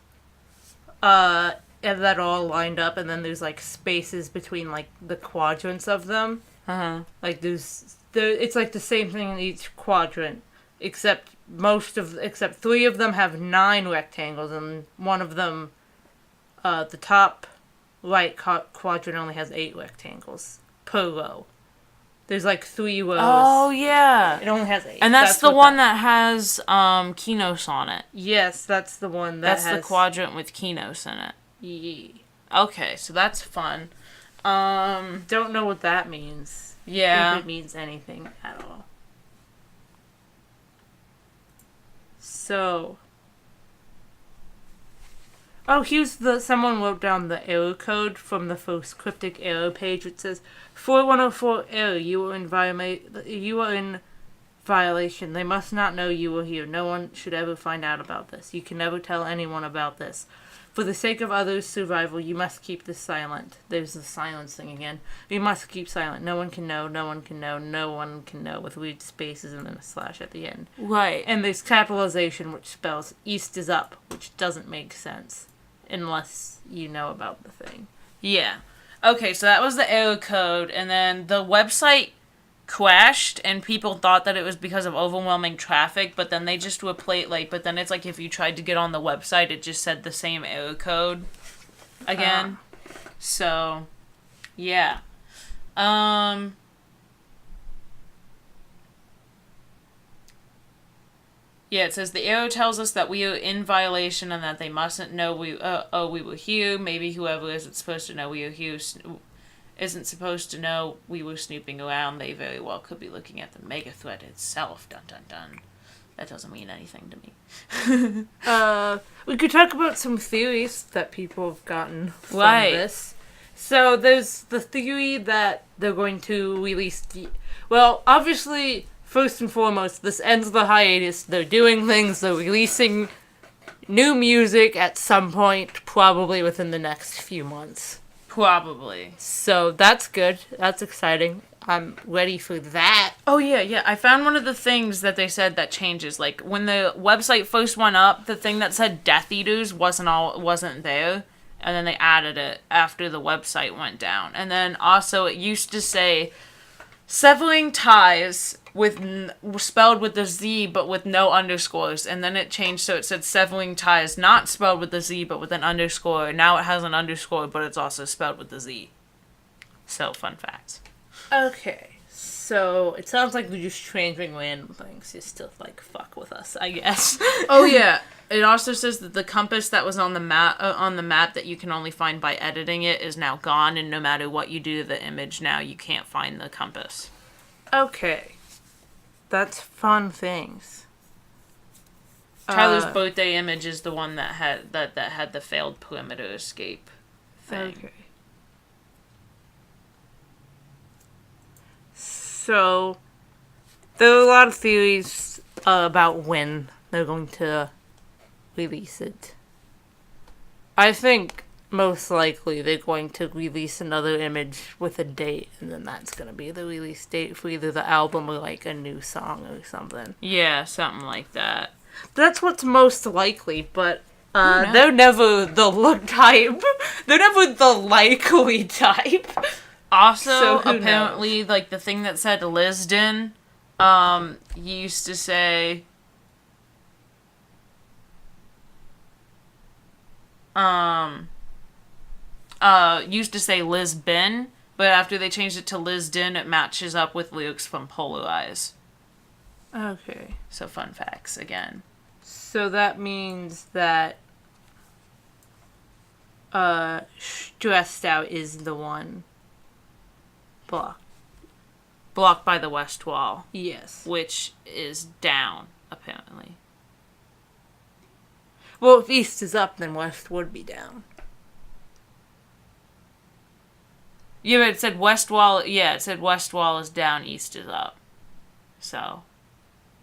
and that are all lined up, and then there's, like, spaces between, like, the quadrants of them. Like, it's, like, the same thing in each quadrant, except 3 of them have 9 rectangles, and one of them, the top right quadrant only has 8 rectangles per row. There's like 3 rows. Oh, yeah. It only has 8. And that's the one that has Kinos on it. Yes, that's the one that That's the quadrant with Kinos in it. Yeah. Okay, so that's fun. Don't know what that means. Yeah. If it means anything at all. So. Oh, someone wrote down the error code from the first cryptic error page, which says 4104 error, you are in violation. They must not know you were here. No one should ever find out about this. You can never tell anyone about this. For the sake of others' survival, you must keep this silent. There's the silence thing again. You must keep silent. No one can know, no one can know, no one can know, with weird spaces and then a slash at the end. Right. And there's capitalization, which spells east is up, which doesn't make sense. Unless you know about the thing. Yeah. Okay, so that was the error code, and then the website crashed, and people thought that it was because of overwhelming traffic, but then they just replaced, but then it's like if you tried to get on the website, it just said the same error code again. So, yeah. Yeah, it says the error tells us that we are in violation and that they mustn't know we were here. Maybe whoever isn't supposed to know we are here isn't supposed to know we were snooping around. They very well could be looking at the mega threat itself. Dun dun dun. That doesn't mean anything to me. We could talk about some theories that people have gotten from this. So there's the theory that they're going to release well, obviously, first and foremost, this ends the hiatus. They're doing things. They're releasing new music at some point, probably within the next few months. Probably. So that's good. That's exciting. I'm ready for that. Oh, yeah. I found one of the things that they said that changes. Like, when the website first went up, the thing that said Death Eaters wasn't there. And then they added it after the website went down. And then also it used to say severing ties spelled with a Z but with no underscores, and then it changed so it said severing ties not spelled with a Z but with an underscore, and now it has an underscore but it's also spelled with a Z. So, fun facts. Okay, so it sounds like we're just changing random things just to, fuck with us, I guess. Oh, yeah. It also says that the compass that was on the map that you can only find by editing it is now gone, and no matter what you do to the image now, you can't find the compass. Okay. That's fun things. Tyler's birthday image is the one that had the failed perimeter escape thing. Okay. So, there are a lot of theories about when they're going to release it. I think most likely they're going to release another image with a date, and then that's going to be the release date for either the album or a new song or something. Yeah, something like that. That's what's most likely, but they're never the look type. They're never the likely type. Also, So apparently, the thing that said Lisden, used to say Lisbon, but after they changed it to Lisden, it matches up with lyrics from Polar Eyes. Okay. So, fun facts again. So that means that Stressed Out is the one Blocked by the West Wall. Yes. Which is down, apparently. Well, if East is up, then West would be down. Yeah, but it said West Wall. Yeah, it said West Wall is down, East is up. So,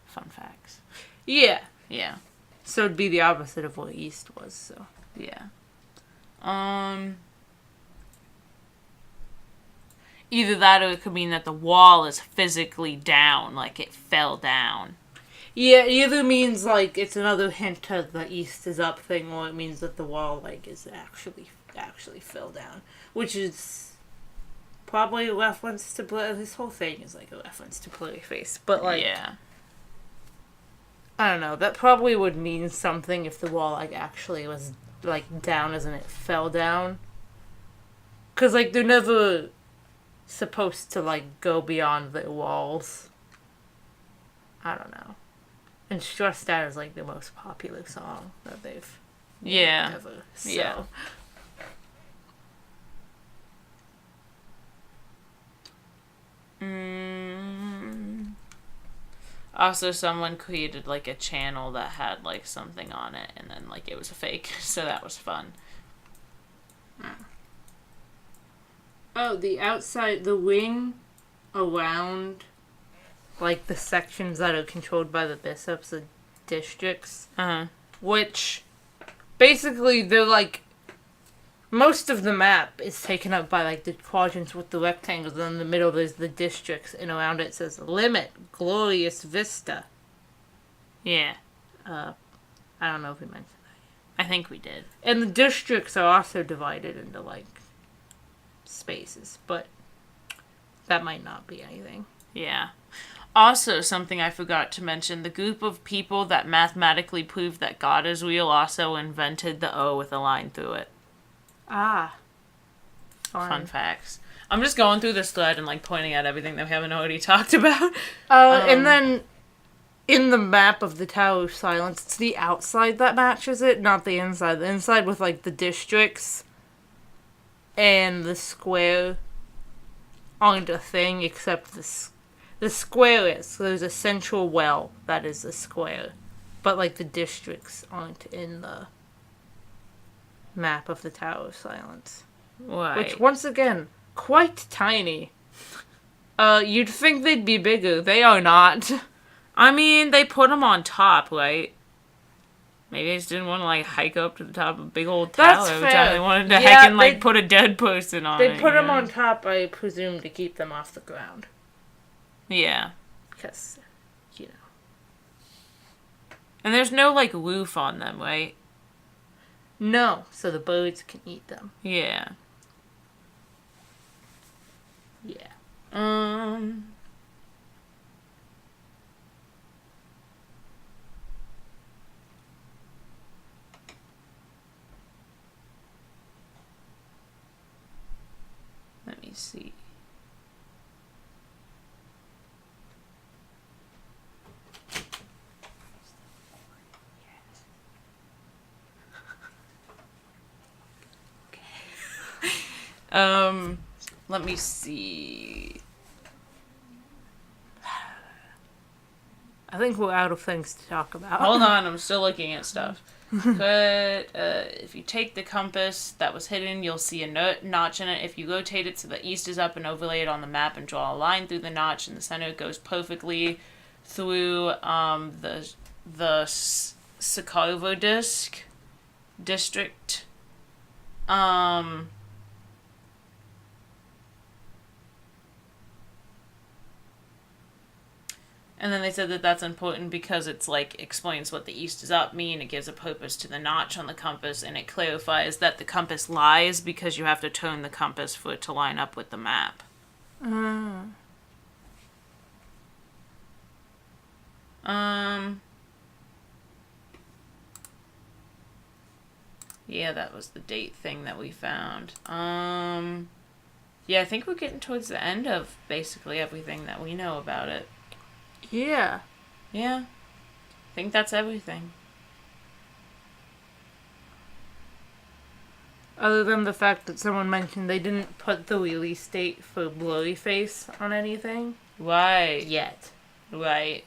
fun facts. Yeah. Yeah. So it'd be the opposite of what East was, so. Yeah. Either that or it could mean that the wall is physically down, like it fell down. Yeah, it either means, it's another hint to the East is up thing, or it means that the wall, is actually fell down. Which is probably a reference to this whole thing is, a reference to Blurryface. But, yeah. I don't know, that probably would mean something if the wall, actually was, down as in it fell down. Because, they're never supposed to, go beyond the walls. I don't know. And Stressed Out is, the most popular song that they've made ever. So. Yeah. Also, someone created, like, a channel that had, like, something on it, and then, like, it was a fake, so that was fun. Oh, the outside, the wing around, like, the sections that are controlled by the bishops, the districts, which, basically, they're, like, most of the map is taken up by, like, the quadrants with the rectangles, and in the middle there's the districts, and around it says, Limit, Glorious Vista. Yeah. I don't know if we mentioned that. I think we did. And the districts are also divided into, like, spaces, but that might not be anything. Yeah. Also, something I forgot to mention, the group of people that mathematically proved that God is real also invented the O with a line through it. Ah. Fun facts. I'm just going through this thread and, like, pointing out everything that we haven't already talked about. And then in the map of the Tower of Silence, it's the outside that matches it, not the inside. The inside with, like, the districts and the square aren't a thing, except the square is. So there's a central well that is a square. But, like, the districts aren't in the map of the Tower of Silence. Right. Which, once again, quite tiny. You'd think they'd be bigger. They are not. I mean, they put them on top, right? Maybe they just didn't want to, like, hike up to the top of a big old tower That's every fair. time they wanted to Yeah, heckin', like, put a dead person on it. They put them know? on top, I presume, to keep them off the ground. Yeah. Because, you know. And there's no, like, roof on them, right? No, so the birds can eat them. Yeah. Yeah. Let me see. Let me see. I think we're out of things to talk about. Hold on, I'm still looking at stuff. But if you take the compass that was hidden, you'll see a notch in it. If you rotate it so the east is up and overlay it on the map and draw a line through the notch in the center, it goes perfectly through the Sokovo district. And then they said that that's important because it's, like, explains what the east is up mean, it gives a purpose to the notch on the compass, and it clarifies that the compass lies because you have to turn the compass for it to line up with the map. Yeah, that was the date thing that we found. Yeah, I think we're getting towards the end of basically everything that we know about it. Yeah. Yeah. I think that's everything. Other than the fact that someone mentioned they didn't put the release date for Blurry Face on anything. Right. Yet. Right.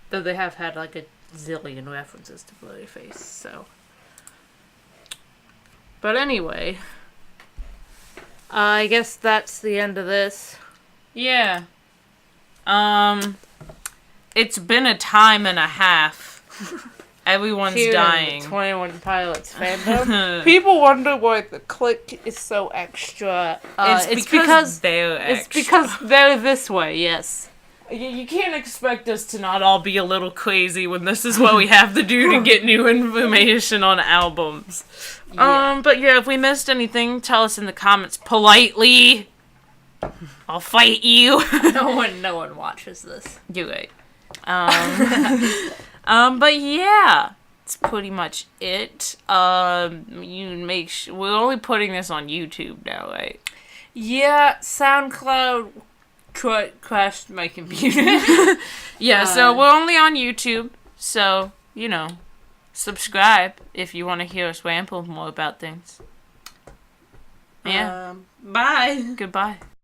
Though they have had like a zillion references to Blurry Face, so. But anyway. I guess that's the end of this. Yeah. It's been a time and a half. Everyone's Here in dying. the 21 Pilots fandom. People wonder why the clique is so extra. It's because they're extra. It's because they're this way, yes. You can't expect us to not all be a little crazy when this is what we have to do to get new information on albums. Yeah. But yeah, if we missed anything, tell us in the comments politely. I'll fight you. No one watches this. You're right. But yeah, it's pretty much it. You make we're only putting this on YouTube now, right? Yeah, SoundCloud crashed my computer. Yeah, so we're only on YouTube, so, subscribe if you want to hear us ramble more about things. Yeah. Bye. Goodbye.